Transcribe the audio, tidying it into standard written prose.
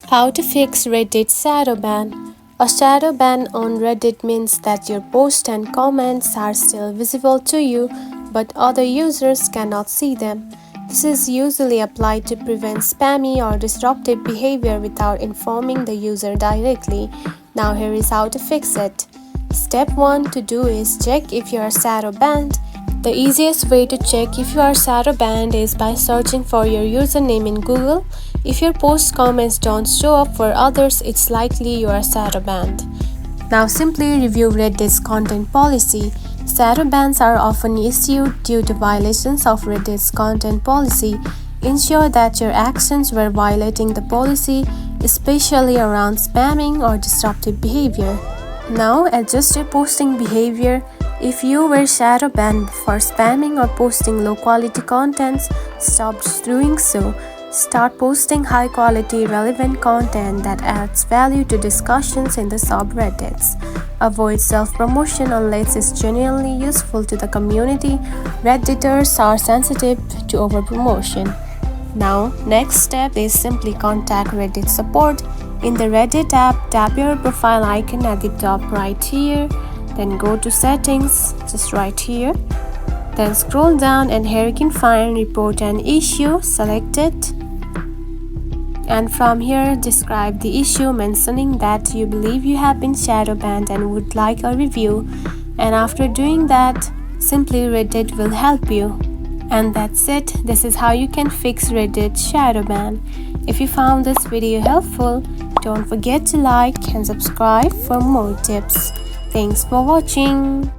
How to fix Reddit shadow ban. A shadow ban on Reddit means that your posts and comments are still visible to you, but other users cannot see them. This is usually applied to prevent spammy or disruptive behavior without informing the user directly. Now here is how to fix it. Step 1 to do is check if you are shadow banned. The easiest way to check if you are shadow banned is by searching for your username in Google. If your post comments don't show up for others, it's likely you are shadow banned. Now simply review Reddit's content policy. Shadow bans are often issued due to violations of Reddit's content policy. Ensure that your actions were violating the policy, especially around spamming or disruptive behavior. Now adjust your posting behavior. If you were shadow banned for spamming or posting low quality contents, stop doing so. Start posting high quality relevant content that adds value to discussions in the subreddits. Avoid self-promotion unless it's genuinely useful to the community. Redditors are sensitive to overpromotion. Now, next step is simply contact Reddit support. In the Reddit app, tap your profile icon at the top right here. Then go to settings, just right here. Then scroll down and here you can find report an issue, select it. And from here, describe the issue mentioning that you believe you have been shadow banned and would like a review. And after doing that, simply Reddit will help you. And that's it. This is how you can fix Reddit shadow ban. If you found this video helpful, don't forget to like and subscribe for more tips. Thanks for watching.